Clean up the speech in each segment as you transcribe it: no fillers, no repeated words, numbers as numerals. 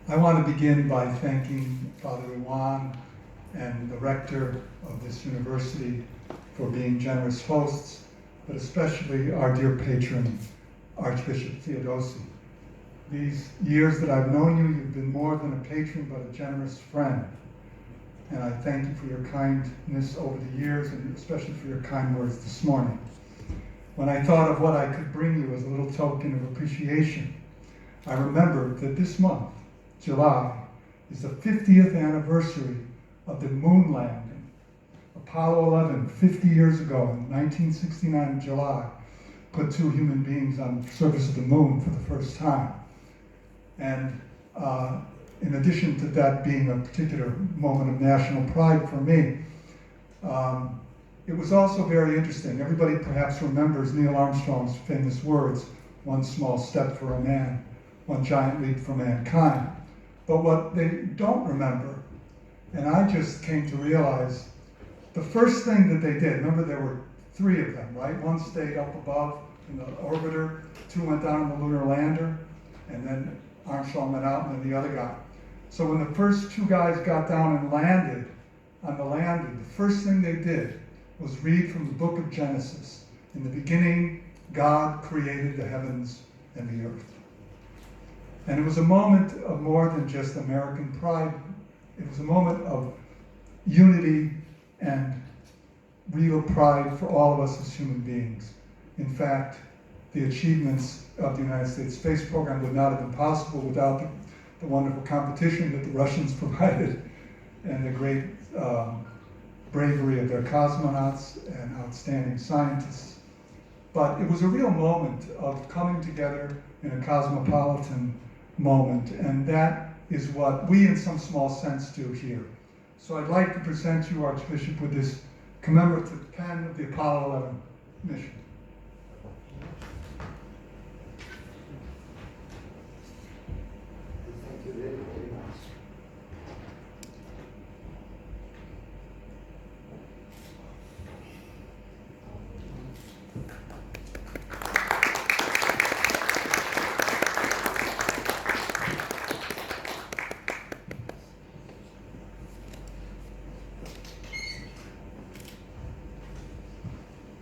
I want to begin by thanking Father Juan and the rector of this university for being generous hosts, but especially our dear patron, Archbishop Theodosi. These years that I've known you, you've been more than a patron, but a generous friend. And I thank you for your kindness over the years, and especially for your kind words this morning. When I thought of what I could bring you as a little token of appreciation, I remembered that this month, July, is the 50th anniversary of the moon landing. Apollo 11, 50 years ago in 1969 in July, put two human beings on the surface of the moon for the first time. And in addition to that being a particular moment of national pride for me, it was also very interesting. Everybody perhaps remembers Neil Armstrong's famous words, "One small step for a man, one giant leap for mankind." But what they don't remember, and I just came to realize, the first thing that they did, remember there were three of them, right? One stayed up above in the orbiter, two went down in the lunar lander, and then Armstrong went out, and then the other guy. So when the first two guys got down and landed on the landing, the first thing they did was read from the book of Genesis. In the beginning, God created the heavens and the earth. And it was a moment of more than just American pride. It was a moment of unity and real pride for all of us as human beings. In fact, the achievements of the United States space program would not have been possible without the wonderful competition that the Russians provided and the great bravery of their cosmonauts and outstanding scientists. But it was a real moment of coming together in a cosmopolitan moment, and that is what we in some small sense do here. So I'd like to present you, Archbishop, with this commemorative pen of the Apollo 11 mission. Thank you very, very much.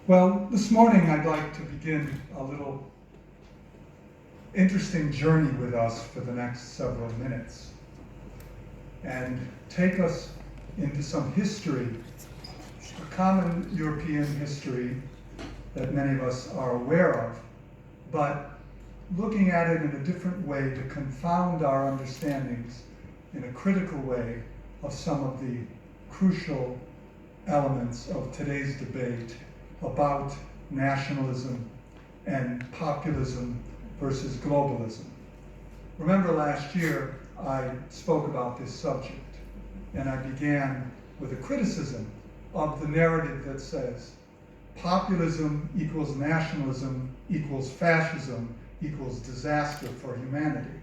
Well, this morning I'd like to begin a little interesting journey with us for the next several minutes and take us into some history, a common European history that many of us are aware of, but looking at it in a different way to confound our understandings in a critical way of some of the crucial elements of today's debate about nationalism and populism versus globalism. Remember last year I spoke about this subject, and I began with a criticism of the narrative that says populism equals nationalism equals fascism equals disaster for humanity.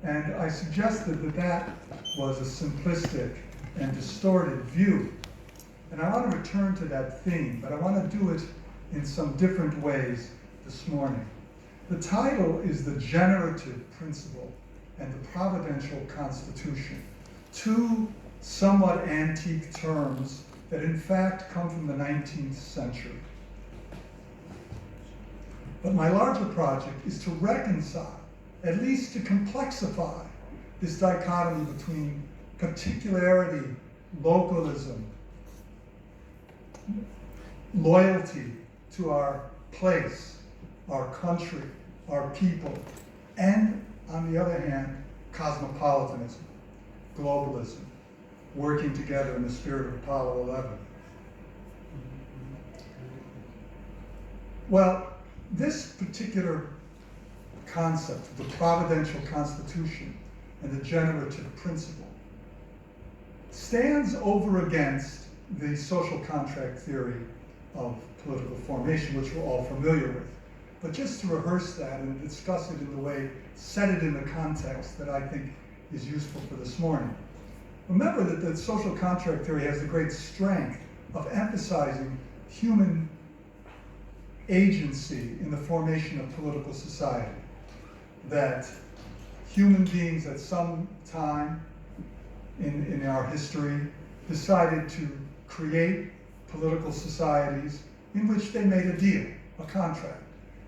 And I suggested that that was a simplistic and distorted view. And I want to return to that theme, but I want to do it in some different ways this morning. The title is The Generative Principle and the Providential Constitution, two somewhat antique terms that in fact come from the 19th century. But my larger project is to reconcile, at least to complexify, this dichotomy between particularity, localism, loyalty to our place, our country, our people, and on the other hand, cosmopolitanism, globalism, working together in the spirit of Apollo 11. Well, this particular concept of the Providential Constitution and the Generative principle stands over against the social contract theory of political formation, which we're all familiar with. But just to rehearse that and discuss it in the way, set it in the context that I think is useful for this morning. Remember that the social contract theory has the great strength of emphasizing human agency in the formation of political society. That human beings at some time in our history decided to create political societies in which they made a deal, a contract,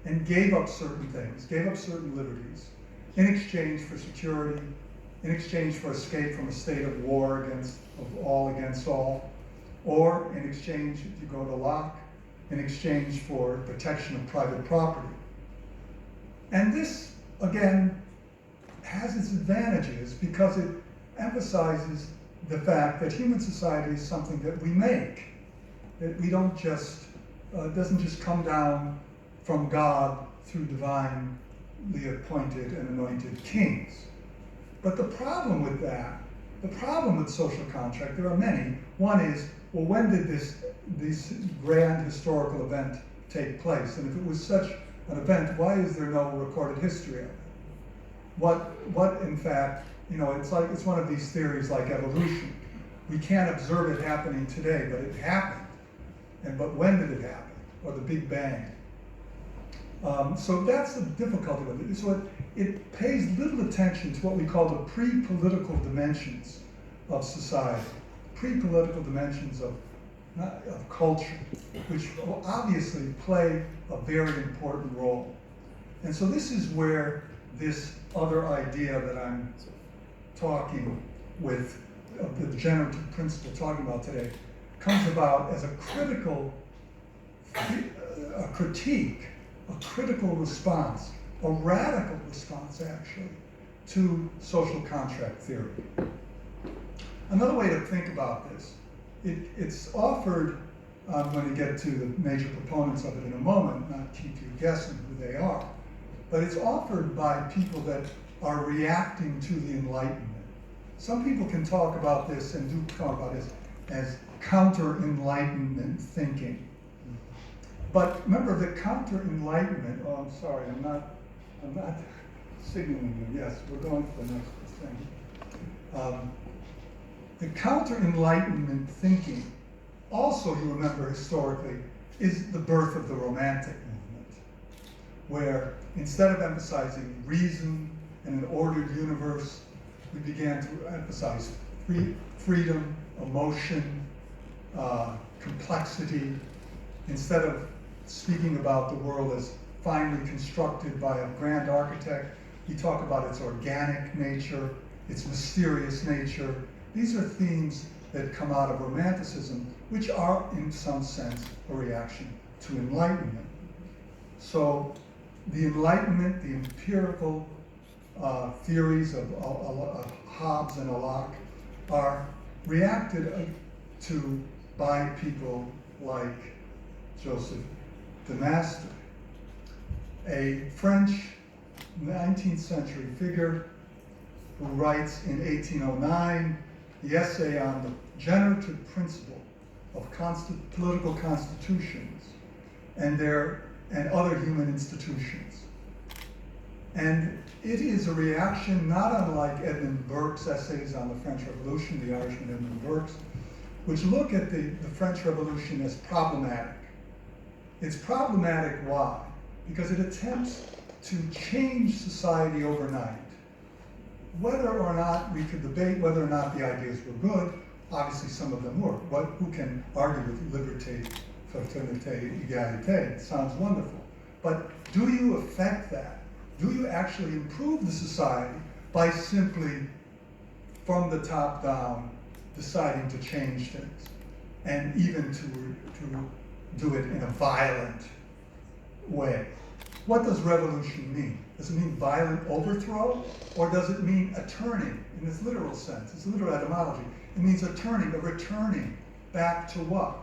and gave up certain things, gave up certain liberties in exchange for security, in exchange for escape from a state of war against all, or in exchange, if you go to Locke, in exchange for protection of private property. And this, again, has its advantages because it emphasizes the fact that human society is something that we make, that we don't just, it doesn't just come down from God through divinely appointed and anointed kings. But the problem with that, the problem with social contract, there are many. One is, well, when did this grand historical event take place? And if it was such an event, why is there no recorded history of it? What in fact, it's one of these theories like evolution. We can't observe it happening today, but it happened. But when did it happen? Or the Big Bang? So that's the difficulty with it. So it pays little attention to what we call the pre-political dimensions of society, pre-political dimensions of culture, which obviously play a very important role. And so this is where this other idea that I'm talking with, of the generative principle talking about today, comes about as a critical critique, a critical response, a radical response actually, to social contract theory. Another way to think about this, it's offered, I'm going to get to the major proponents of it in a moment, not keep you guessing who they are, but it's offered by people that are reacting to the Enlightenment. Some people can talk about this and do talk about this as counter-Enlightenment thinking. But remember, the counter-Enlightenment, oh, I'm sorry, I'm not signaling you. Yes, we're going to the next thing. The counter-Enlightenment thinking, also you remember historically, is the birth of the Romantic movement, where instead of emphasizing reason and an ordered universe, we began to emphasize freedom, emotion, complexity. Instead of speaking about the world as finely constructed by a grand architect, we talk about its organic nature, its mysterious nature. These are themes that come out of Romanticism, which are, in some sense, a reaction to Enlightenment. So the Enlightenment, the empirical theories of Hobbes and Locke are reacted to by people like Joseph de Maistre, a French 19th century figure who writes in 1809 the essay on the generative principle of political constitutions and other human institutions. And it is a reaction not unlike Edmund Burke's essays on the French Revolution, the Irishman Edmund Burke's, which look at the French Revolution as problematic. It's problematic, why? Because it attempts to change society overnight. Whether or not we could debate whether or not the ideas were good, obviously some of them were. Who can argue with liberté, fraternité, égalité? It sounds wonderful. But do you affect that? Do you actually improve the society by simply, from the top down, deciding to change things? And even to do it in a violent way? What does revolution mean? Does it mean violent overthrow? Or does it mean a turning in its literal sense, its literal etymology? It means a turning, a returning back to what?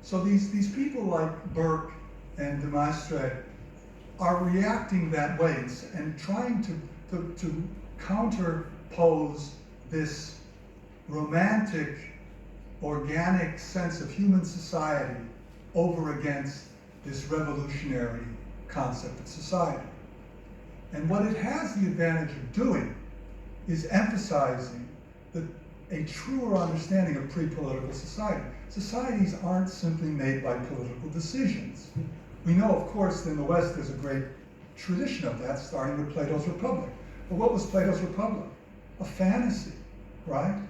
So these people like Burke and de Maistre are reacting that way and trying to counterpose this romantic, organic sense of human society over against this revolutionary concept of society. And what it has the advantage of doing is emphasizing a truer understanding of pre-political society. Societies aren't simply made by political decisions. We know, of course, in the West there's a great tradition of that, starting with Plato's Republic. But what was Plato's Republic? A fantasy, right?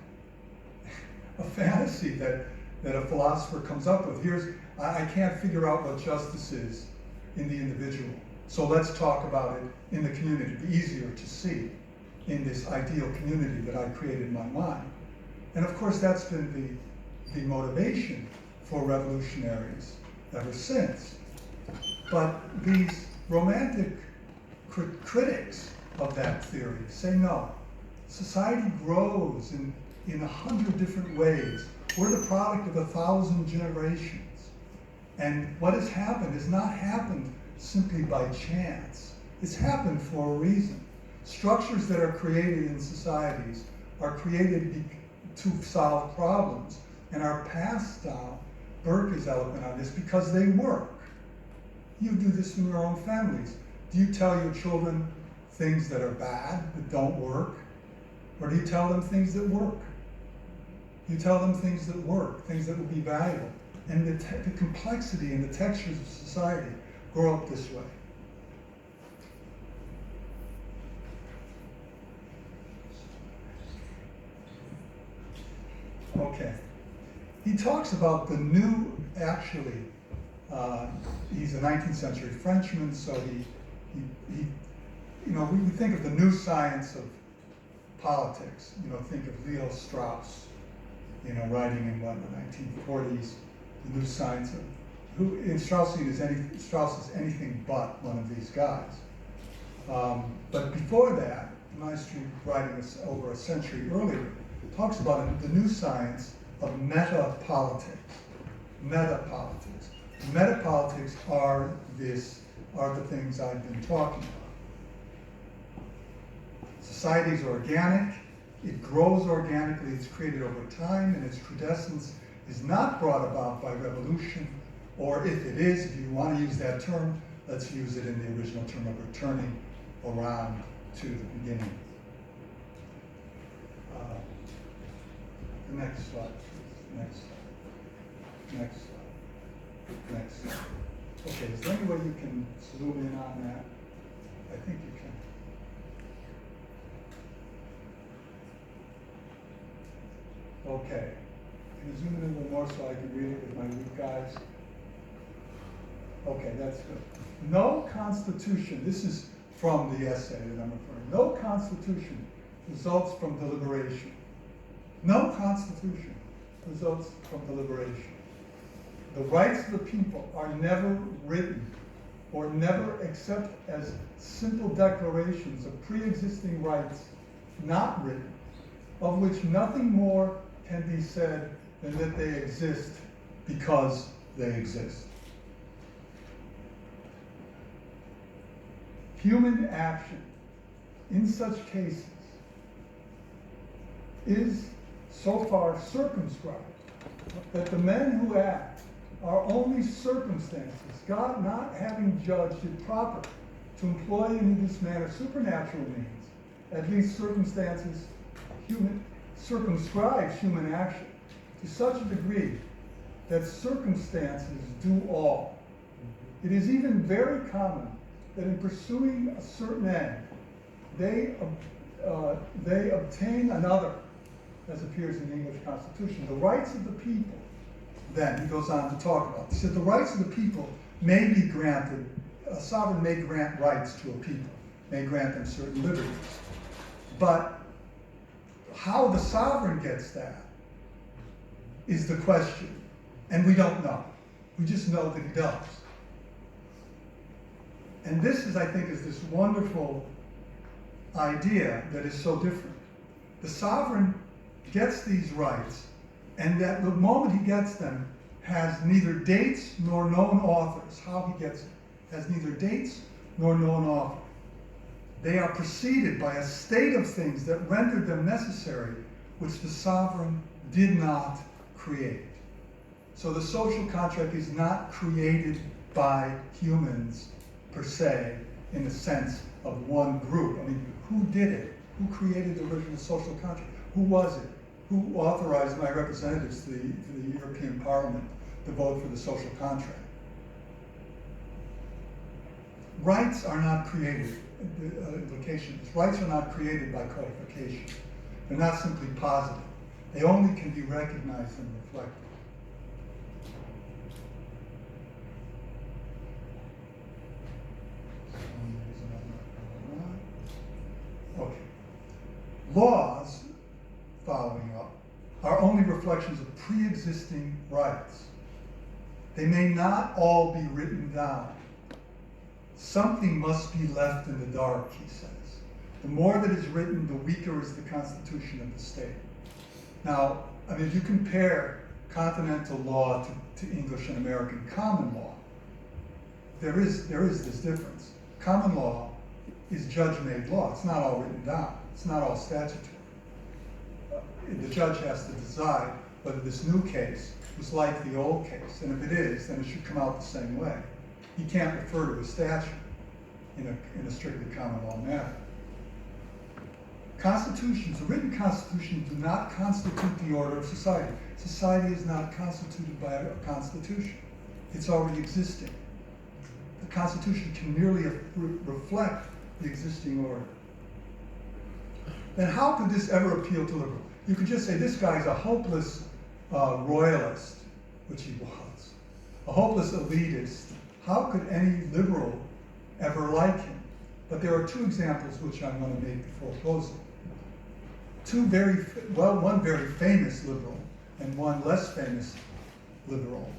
A fantasy that a philosopher comes up with. I can't figure out what justice is in the individual, so let's talk about it in the community. It'd be easier to see in this ideal community that I created in my mind. And of course, that's been the motivation for revolutionaries ever since. But these romantic critics of that theory say no. Society grows in 100 different ways. We're the product of 1,000 generations. And what has happened has not happened simply by chance. It's happened for a reason. Structures that are created in societies are created to solve problems and are passed down. Burke is eloquent on this because they work. You do this in your own families. Do you tell your children things that are bad, that don't work? Or do you tell them things that work? You tell them things that work, things that will be valuable. And the complexity and the textures of society grow up this way. Okay. He talks about the new, actually, he's a 19th century Frenchman, so he we think of the new science of politics. Think of Leo Strauss, writing in the 1940s, the new science of, who in Strauss is anything but one of these guys. But before that, Maestri, writing over a century earlier, talks about the new science of meta-politics. Meta-politics. Meta-politics are the things I've been talking about. Society is organic, it grows organically, it's created over time, and its crudescence is not brought about by revolution, or if it is, if you want to use that term, let's use it in the original term of returning around to the beginning. The next slide, please. Next slide. Next slide. Next slide. Okay, is there any way you can zoom in on that? I think you can. Okay. Can you zoom in a little more so I can read it with my weak eyes? Okay, that's good. No constitution, this is from the essay that I'm referring. No constitution results from deliberation. No constitution results from deliberation. The rights of the people are never written or never except as simple declarations of pre-existing rights not written, of which nothing more can be said than that they exist because they exist. Human action in such cases is so far circumscribed that the men who act are only circumstances, God not having judged it proper to employ in this manner supernatural means, at least circumstances circumscribes human action to such a degree that circumstances do all. It is even very common that in pursuing a certain end, they obtain another, as appears in the English Constitution. The rights of the people, then, he goes on to talk about. He said the rights of the people may be granted, a sovereign may grant rights to a people, may grant them certain liberties. But how the sovereign gets that is the question. And we don't know. We just know that he does. And this is, I think, is this wonderful idea that is so different. The sovereign gets these rights, and that the moment he gets them has neither dates nor known authors. How he gets it has neither dates nor known often. They are preceded by a state of things that rendered them necessary, which the sovereign did not create. So the social contract is not created by humans per se, in the sense of one group. I mean, who did it? Who created the original social contract? Who was it? Who authorized my representatives to the European Parliament to vote for the social contract? Rights are not created, implications. Rights are not created by codification. They're not simply positive. They only can be recognized and reflected. Okay. Laws, following up, are only reflections of pre-existing rights. They may not all be written down. Something must be left in the dark, he says. The more that is written, the weaker is the constitution of the state. Now, I mean, if you compare continental law to English and American common law, there is this difference. Common law is judge-made law. It's not all written down. It's not all statutory. The judge has to decide whether this new case was like the old case, and if it is, then it should come out the same way. He can't refer to a statute in a strictly common law manner. Constitutions, the written constitutions, do not constitute the order of society. Society is not constituted by a constitution. It's already existing. The Constitution can merely reflect the existing order. Then how could this ever appeal to liberals? You could just say this guy's a hopeless royalist, which he was, a hopeless elitist. How could any liberal ever like him? But there are two examples which I'm going to make before closing. One very famous liberal and one less famous liberal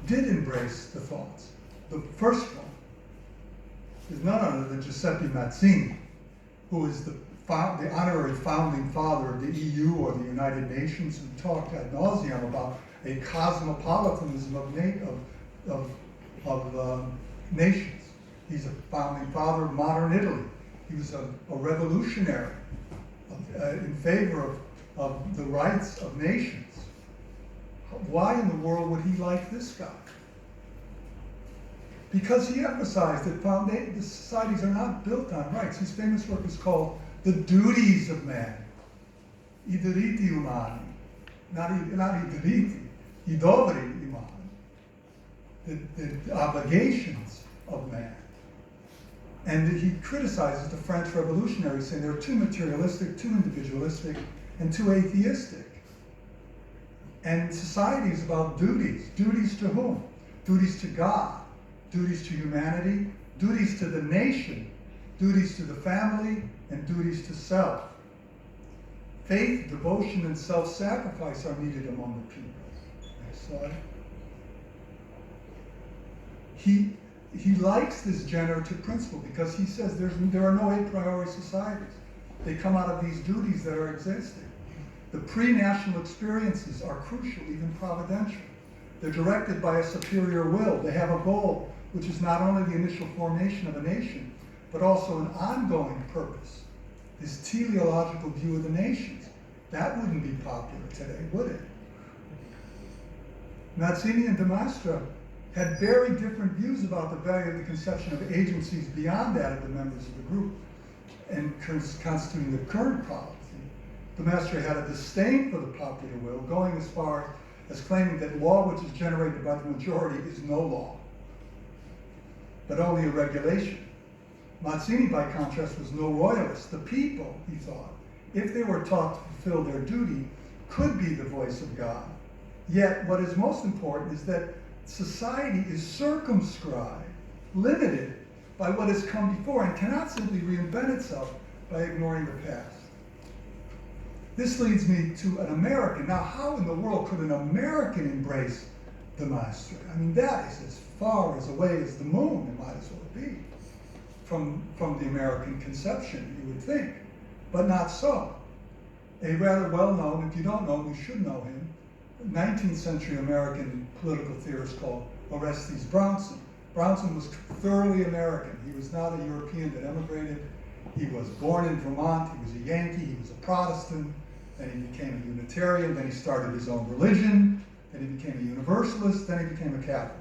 did embrace the thoughts. The first one is none other than Giuseppe Mazzini, who is the honorary founding father of the EU or the United Nations, who talked ad nauseum about a cosmopolitanism of nations. He's a founding father of modern Italy. He was a revolutionary in favor of the rights of nations. Why in the world would he like this guy? Because he emphasized that the societies are not built on rights. His famous work is called The Duties of Man. I diritti umani. Not I diritti, I doveri umani. The obligations of man. And he criticizes the French revolutionaries, saying they're too materialistic, too individualistic, and too atheistic. And society is about duties. Duties to whom? Duties to God, duties to humanity, duties to the nation, duties to the family, and duties to self. Faith, devotion, and self-sacrifice are needed among the people. Next slide. He likes this generative principle because he says there are no a priori societies. They come out of these duties that are existing. The pre-national experiences are crucial, even providential. They're directed by a superior will. They have a goal, which is not only the initial formation of a nation, but also an ongoing purpose. This teleological view of the nations. That wouldn't be popular today, would it? Mazzini and de Maistre had very different views about the value of the conception of agencies beyond that of the members of the group and constituting the current policy. De Maistre had a disdain for the popular will, going as far as claiming that law which is generated by the majority is no law, but only a regulation. Mazzini, by contrast, was no royalist. The people, he thought, if they were taught to fulfill their duty, could be the voice of God. Yet, what is most important is that society is circumscribed, limited by what has come before, and cannot simply reinvent itself by ignoring the past. This leads me to an American. Now, how in the world could an American embrace de Maistre? I mean, that is as far away as the moon, it might as well be, from the American conception, you would think. But not so. A rather well-known, if you don't know him, you should know him, 19th century American political theorist called Orestes Brownson, Brownson was thoroughly American. He was not a European that emigrated. He was born in Vermont. He was a Yankee. He was a Protestant. Then he became a Unitarian. Then he started his own religion. Then he became a Universalist. Then he became a Catholic.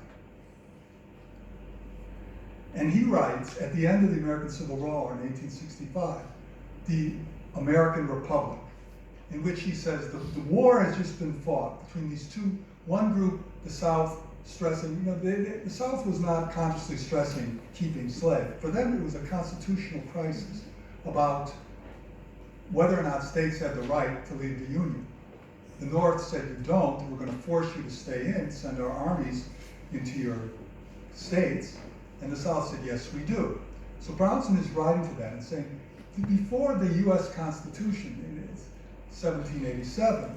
And he writes, at the end of the American Civil War in 1865, the American Republic, in which he says the war has just been fought between these two, one group, the South, stressing, the South was not consciously stressing keeping slaves. For them, it was a constitutional crisis about whether or not states had the right to leave the Union. The North said, you don't, we're going to force you to stay in, send our armies into your states. And the South said, yes, we do. So Brownson is writing to that and saying, before the US Constitution in 1787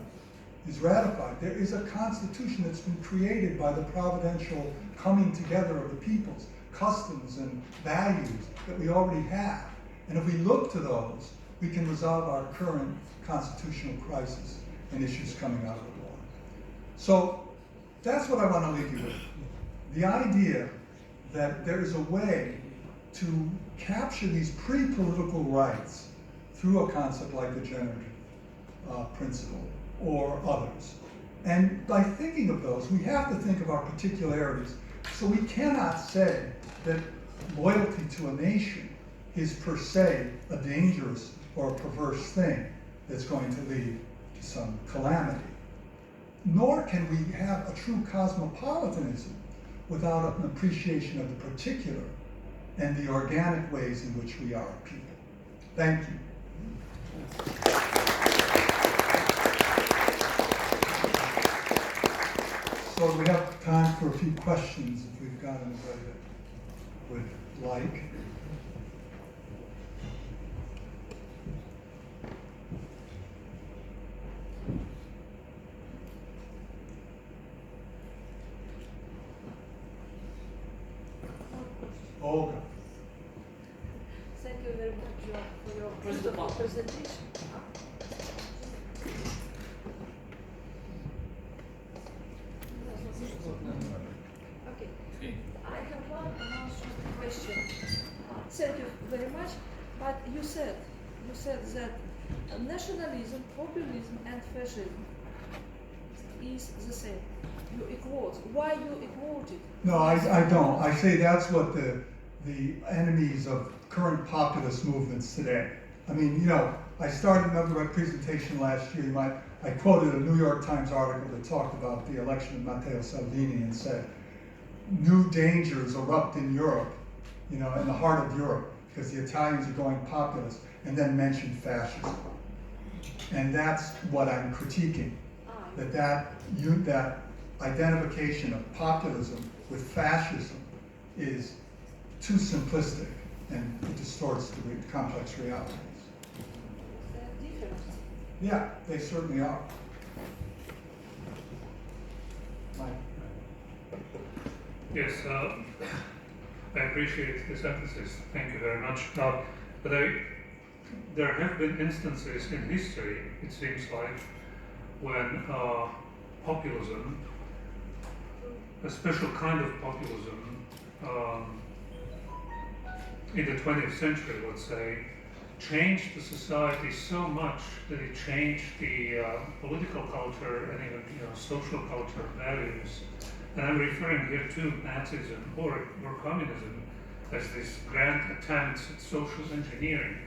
is ratified, there is a constitution that's been created by the providential coming together of the peoples, customs and values that we already have. And if we look to those, we can resolve our current constitutional crisis and issues coming out of the war. So that's what I want to leave you with. The idea that there is a way to capture these pre-political rights through a concept like the generative principle or others. And by thinking of those, we have to think of our particularities. So we cannot say that loyalty to a nation is per se a dangerous or a perverse thing that's going to lead to some calamity. Nor can we have a true cosmopolitanism without an appreciation of the particular and the organic ways in which we are a people. Thank you. So we have time for a few questions if we've got anybody that would like. Olga. Thank you very much for your presentation. Okay. I have one unanswered question. Thank you very much. But you said that nationalism, populism, and fascism is the same. You equate. Why you equate it? No, I don't. I say that's what the enemies of current populist movements today. I mean, I remember my presentation last year, I quoted a New York Times article that talked about the election of Matteo Salvini and said, new dangers erupt in Europe, in the heart of Europe, because the Italians are going populist, and then mentioned fascism. And that's what I'm critiquing, that identification of populism with fascism is too simplistic and it distorts the complex realities. They're different. Yeah, they certainly are. Mike. Yes, I appreciate this emphasis. Thank you very much. But there have been instances in history, it seems like, when populism, a special kind of populism, in the 20th century, let's say, changed the society so much that it changed the political culture and even social culture values. And I'm referring here to Nazism or communism as this grand attempts at social engineering,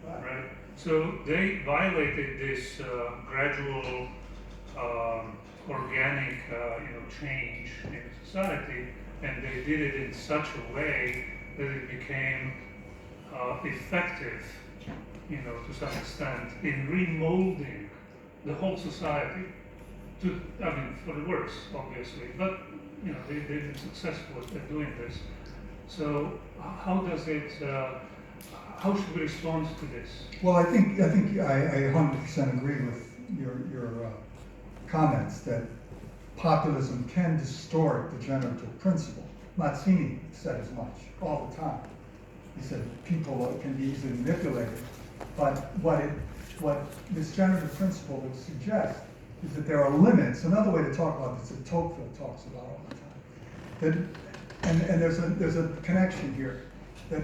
right? So they violated this gradual, organic, change in society, and they did it in such a way that it became effective, to some extent, in remolding the whole society for the worse, obviously. But they've been successful at doing this. So how does it? How should we respond to this? Well, I think I 100% agree with your comments that populism can distort the generative principle. Mazzini said as much all the time. He said people can be easily manipulated, but what this generative principle would suggest is that there are limits. Another way to talk about this that Tocqueville talks about all the time, that and there's a connection here, that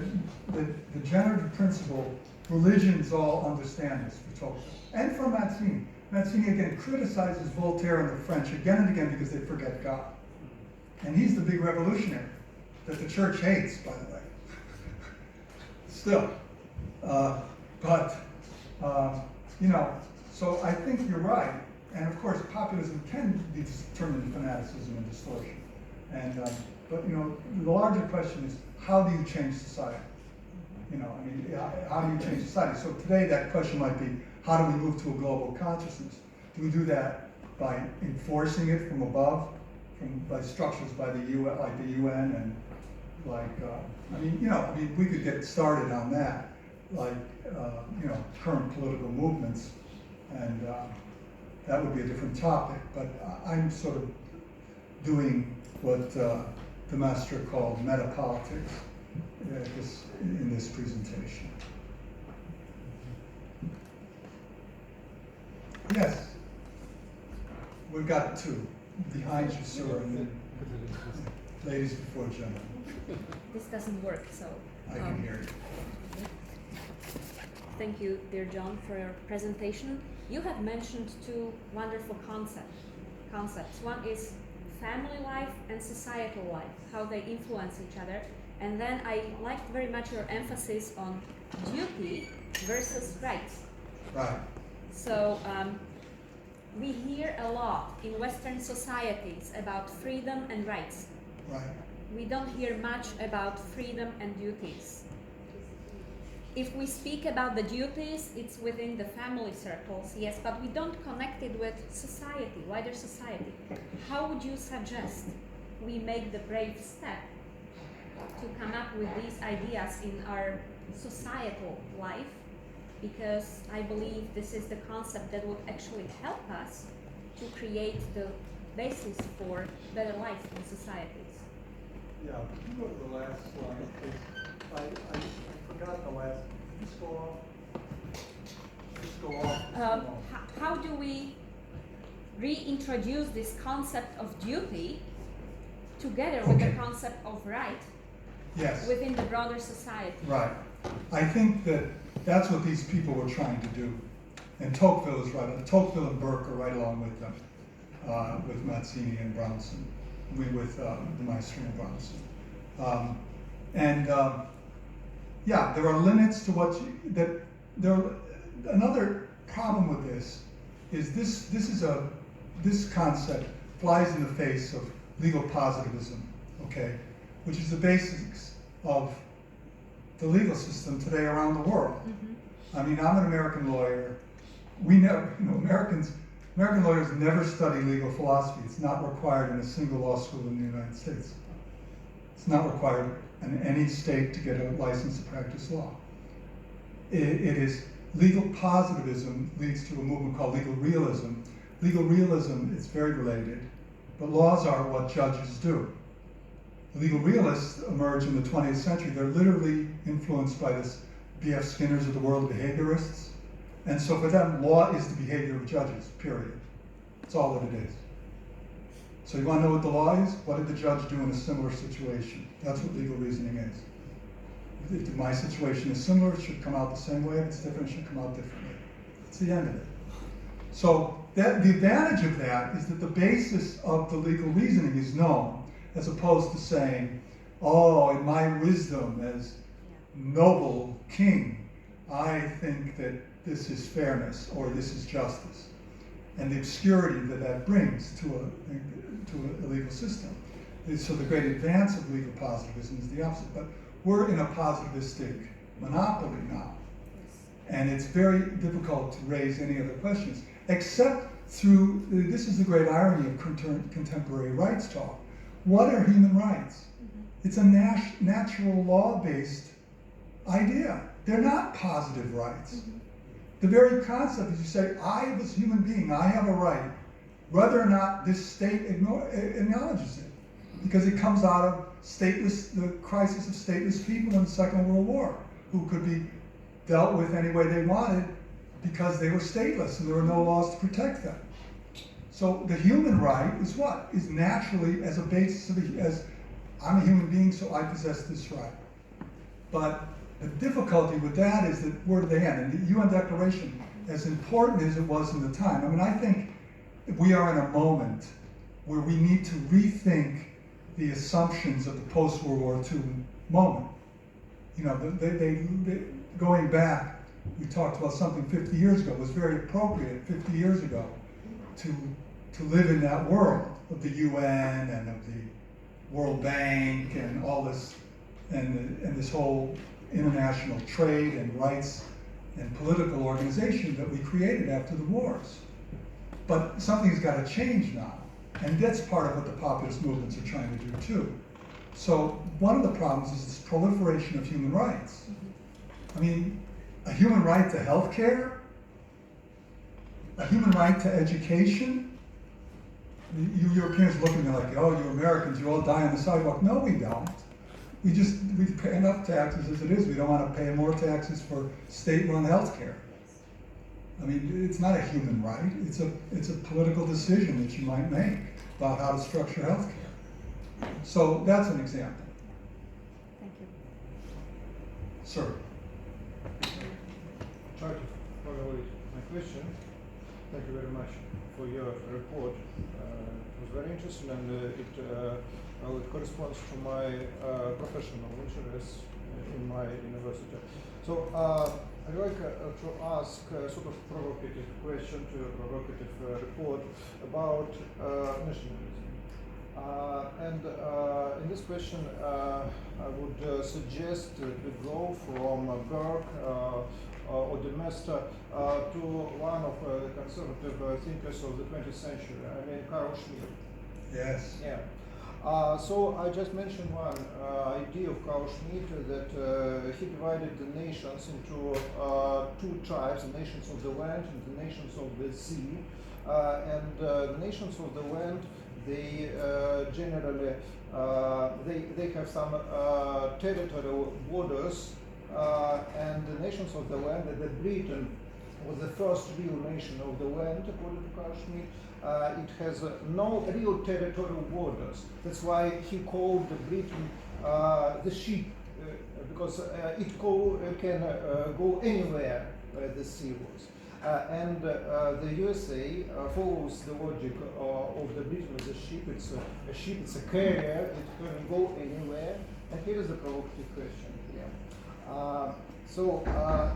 the generative principle, religions all understand this for Tocqueville, and from Mazzini. Mazzini again criticizes Voltaire and the French again and again because they forget God. And he's the big revolutionary that the church hates, by the way. Still. You know, so I think you're right. And of course, populism can be turned into fanaticism and distortion. And, but you know, the larger question is, how do you change society? You know, I mean, how do you change society? So today that question might be, how do we move to a global consciousness? Do we do that by enforcing it from above, by structures by the UN, like the UN, and like, we could get started on that, like, current political movements, and that would be a different topic. But I'm sort of doing what the master called metapolitics in this presentation. Yes, we've got two behind you, sir, and then ladies before gentlemen. This doesn't work, so. I can hear you. Thank you, dear John, for your presentation. You have mentioned two wonderful concepts. One is family life and societal life, how they influence each other. And then I liked very much your emphasis on duty versus rights. Right. So we hear a lot in Western societies about freedom and rights. Right. We don't hear much about freedom and duties. If we speak about the duties, it's within the family circles, yes, but we don't connect it with society, wider society. How would you suggest we make the brave step to come up with these ideas in our societal life? Because I believe this is the concept that would actually help us to create the basis for better life in societies. Yeah, can you go to the last slide, please? I forgot the last. Just go off. Just go off. How do we reintroduce this concept of duty together with the concept of right within the broader society? Right. I think that's what these people were trying to do. And Tocqueville is right. Tocqueville and Burke are right along with them, with Mazzini and Brownson, with the Maestro and Brownson. There are limits to another problem with this is this concept flies in the face of legal positivism, okay, which is the basics of the legal system today around the world. Mm-hmm. I mean, I'm an American lawyer. We never, American lawyers never study legal philosophy. It's not required in a single law school in the United States. It's not required in any state to get a license to practice law. It is legal positivism leads to a movement called legal realism. Legal realism is very related, but laws are what judges do. The legal realists emerged in the 20th century. They're literally influenced by this B.F. Skinner's of the world, behaviorists. And so for them, law is the behavior of judges, period. That's all that it is. So you want to know what the law is? What did the judge do in a similar situation? That's what legal reasoning is. If my situation is similar, it should come out the same way. If it's different, it should come out differently. It's the end of it. So the advantage of that is that the basis of the legal reasoning is known, as opposed to saying, oh, in my wisdom as noble king, I think that this is fairness or this is justice. And the obscurity that brings to a legal system. So the great advance of legal positivism is the opposite. But we're in a positivistic monopoly now. And it's very difficult to raise any other questions, except through, this is the great irony of contemporary rights talk. What are human rights? It's a natural law-based idea. They're not positive rights. The very concept is you say, I as a human being, I have a right, whether or not this state acknowledges it. Because it comes out of the crisis of stateless people in the Second World War, who could be dealt with any way they wanted because they were stateless and there were no laws to protect them. So the human right is what? Is naturally as a basis of as I'm a human being, so I possess this right. But the difficulty with that is that where do they end? And the UN Declaration, as important as it was in the time, I mean, I think we are in a moment where we need to rethink the assumptions of the post-World War II moment. You know, going back, we talked about something 50 years ago, was very appropriate 50 years ago to live in that world of the UN and of the World Bank and all this, and this whole international trade and rights and political organization that we created after the wars. But something's got to change now, and that's part of what the populist movements are trying to do too. So one of the problems is this proliferation of human rights. I mean, a human right to health care, a human right to education. You Europeans look at me like, oh, you Americans, you all die on the sidewalk. No, we don't. We pay enough taxes as it is. We don't want to pay more taxes for state-run health care. I mean, it's not a human right. It's a political decision that you might make about how to structure health care. So that's an example. Thank you. Sir. Try to follow my question. Thank you very much for your report. It was very interesting, and it corresponds to my professional interests in my university. So I'd like to ask a sort of provocative question to a provocative report about nationalism. In this question, I would suggest to go from Burke or de Maistre to one of the conservative thinkers of the 20th century, I mean Carl Schmitt. Yes. Yeah. So I just mentioned one idea of Carl Schmitt that he divided the nations into two tribes, the nations of the land and the nations of the sea. And the nations of the land, they generally they have some territorial borders, and the nations of the land, that Britain was the first real nation of the land, according to Carl Schmitt. It has no real territorial borders. That's why he called Britain the ship, because it can go anywhere where the sea was. And the USA follows the logic of the Britain as a ship. It's a ship, it's a carrier, it can go anywhere. And here is the provocative question here.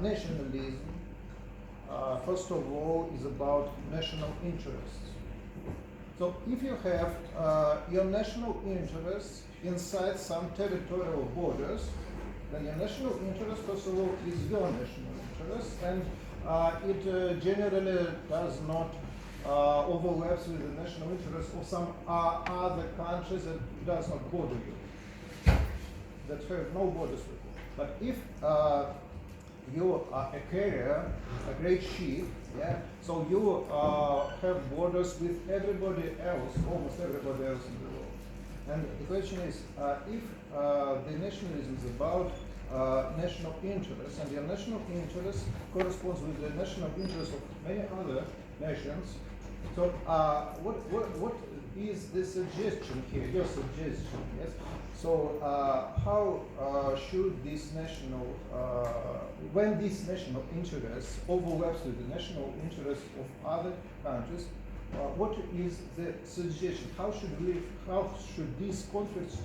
Nationalism, first of all, is about national interests. So if you have your national interests inside some territorial borders, then your national interest, first of all, is your national interest, and it generally does not overlap with the national interest of some other countries that does not border you, that have no borders with you. But if you are a carrier, a great ship, yeah, so you have borders with everybody else, almost everybody else in the world. And the question is, if the nationalism is about national interests, and your national interest corresponds with the national interest of many other nations, so what is the suggestion here, your suggestion, yes? So how should this national, when this national interest overlaps with the national interest of other countries, what is the suggestion? How should these conflicts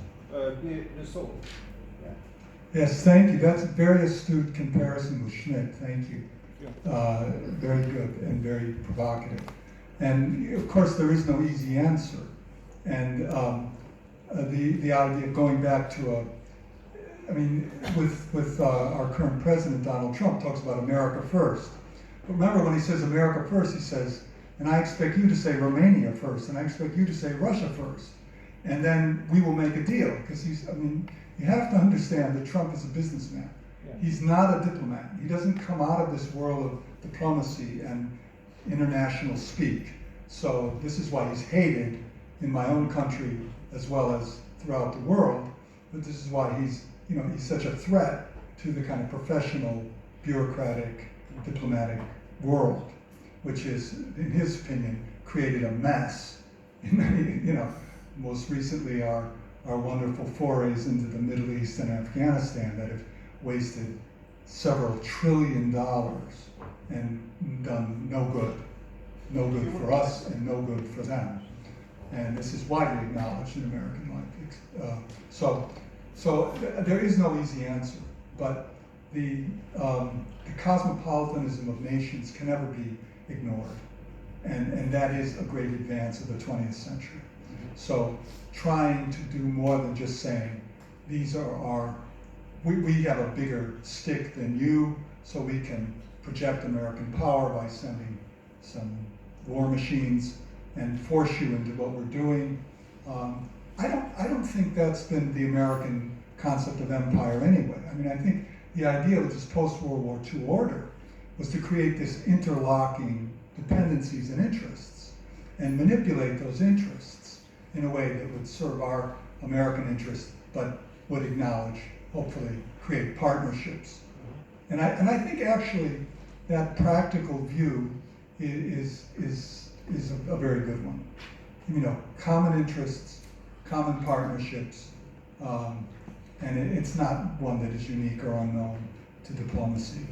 be resolved? Yeah. Yes, thank you. That's a very astute comparison with Schmitt. Thank you. Yeah. Very good and very provocative. And of course, there is no easy answer. And the idea of going back to with our current president, Donald Trump, talks about America first. But remember, when he says America first, he says, and I expect you to say Romania first, and I expect you to say Russia first. And then we will make a deal. Because you have to understand that Trump is a businessman. Yeah. He's not a diplomat. He doesn't come out of this world of diplomacy and international speak. So this is why he's hated in my own country as well as throughout the world. But this is why he's such a threat to the kind of professional, bureaucratic, diplomatic world, which is, in his opinion, created a mess. Most recently, our our wonderful forays into the Middle East and Afghanistan that have wasted several $1 trillion and done no good. No good for us and no good for them. And this is widely acknowledged in American life. So there is no easy answer, but the cosmopolitanism of nations can never be ignored. And that is a great advance of the 20th century. So trying to do more than just saying, these are our, we have a bigger stick than you, so we can project American power by sending some war machines and force you into what we're doing. I don't think that's been the American concept of empire anyway. I mean, I think the idea of this post-World War II order was to create this interlocking dependencies and interests and manipulate those interests in a way that would serve our American interest, but would acknowledge, hopefully, create partnerships. And I think actually that practical view is a very good one. You know, common interests, common partnerships, and it's not one that is unique or unknown to diplomacy.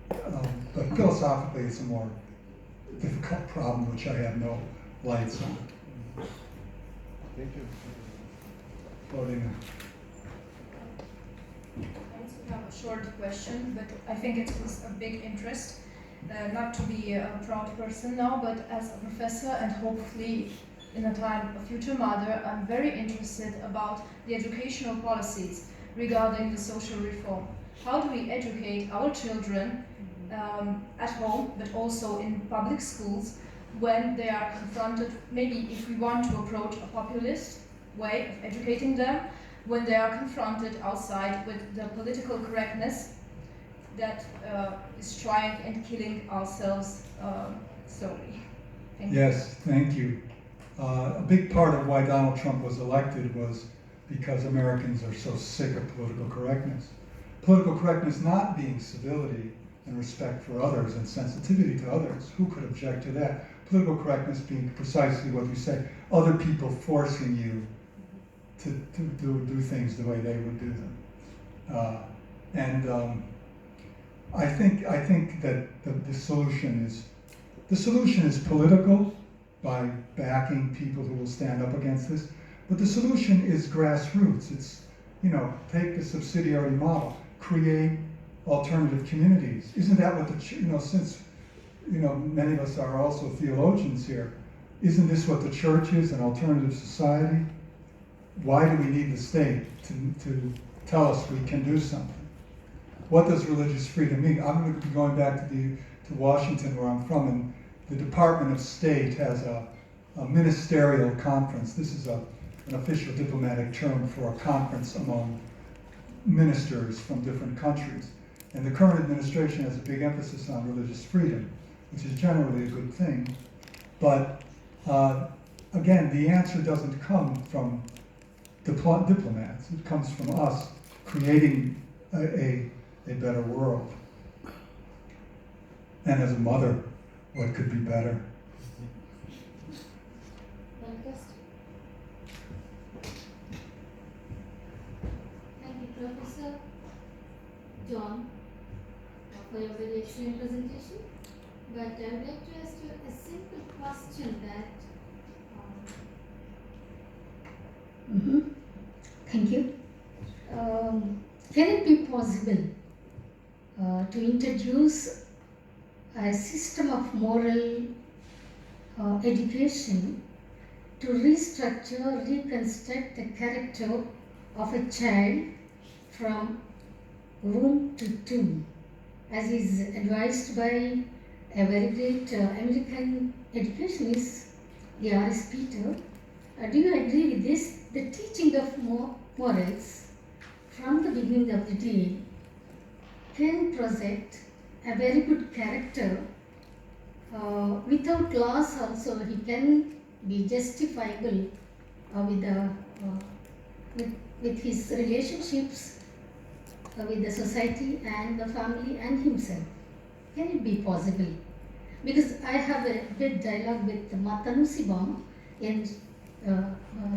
But philosophically, it's a more difficult problem, which I have no lights on. Thank you. Farina. I also have a short question, but I think it is a big interest. Not to be a proud person now, but as a professor and hopefully in a time a future mother, I'm very interested about the educational policies regarding the social reform. How do we educate our children at home, but also in public schools, when they are confronted, maybe if we want to approach a populist way of educating them, when they are confronted outside with the political correctness that is trying and killing ourselves slowly. Thank you. Yes, thank you. A big part of why Donald Trump was elected was because Americans are so sick of political correctness. Political correctness not being civility and respect for others and sensitivity to others. Who could object to that? Political correctness being precisely what you say, other people forcing you to do things the way they would do them. I think that the solution is political, by backing people who will stand up against this. But the solution is grassroots. It's, you know, take the subsidiary model, create alternative communities. Isn't that what since, many of us are also theologians here, isn't this what the church is, an alternative society? Why do we need the state to tell us we can do something? What does religious freedom mean? I'm going to be going back to Washington, where I'm from, and the Department of State has a ministerial conference. This is an official diplomatic term for a conference among ministers from different countries. And the current administration has a big emphasis on religious freedom, which is generally a good thing. But again, the answer doesn't come from diplomats. It comes from us creating a better world. And as a mother, what could be better? Thank you, Professor John, for your very excellent presentation. But I would like to ask you a simple question that Thank you. Can it be possible to introduce a system of moral education to restructure, reconstruct the character of a child from womb to tomb, as is advised by a very great American educationist, R.S. Peter? Do you agree with this? The teaching of morals from the beginning of the day can project a very good character. Without loss also, he can be justifiable with his relationships with the society and the family and himself. Can it be possible? Because I have a great dialogue with Matanusi Bam in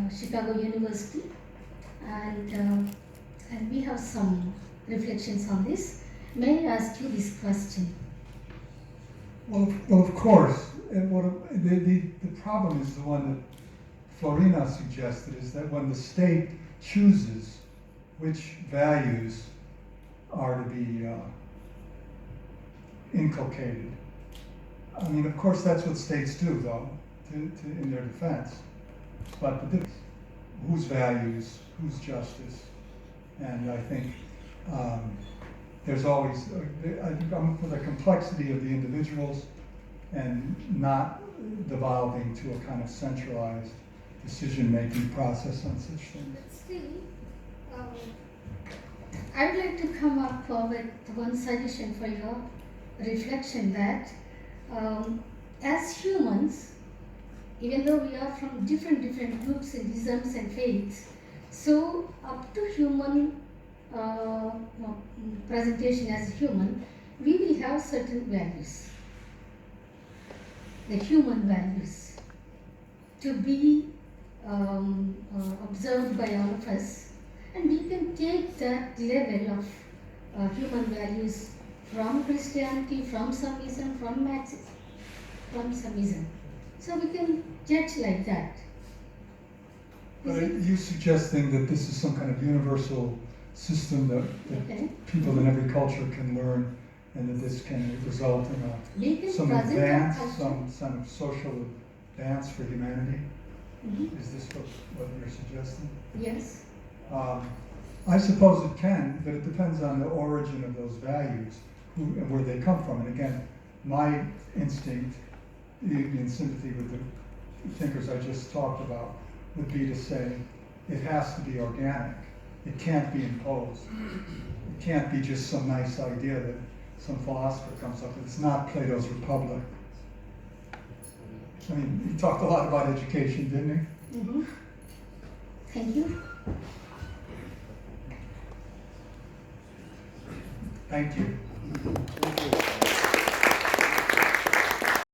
Chicago University, and we have some reflections on this. May I ask you this question? Well, of course. And the problem is the one that Farina suggested, is that when the state chooses which values are to be inculcated. I mean, of course, that's what states do, though, in their defense. But the difference, whose values, whose justice, and I think there's always, I'm for the complexity of the individuals and not devolving to a kind of centralized decision-making process on such things. But still, I would like to come up with one suggestion for your reflection, that as humans, even though we are from different groups and isms and faiths, so up to human presentation as a human, we will have certain values, the human values, to be observed by all of us, and we can take that level of human values from Christianity, from some ism, from Marxism, from some ism. So we can judge like that. But are you suggesting that this is some kind of universal system that Okay. people in every culture can learn, and that this can result in We can some present our advance, culture. some social advance for humanity? Mhm. Is this what you're suggesting? Yes. I suppose it can, but it depends on the origin of those values and where they come from. And again, my instinct, in sympathy with the thinkers I just talked about, would be to say it has to be organic. It can't be imposed. It can't be just some nice idea that some philosopher comes up with. It's not Plato's Republic. I mean, he talked a lot about education, didn't he? Mm-hmm. Thank you. Thank you. Thank you.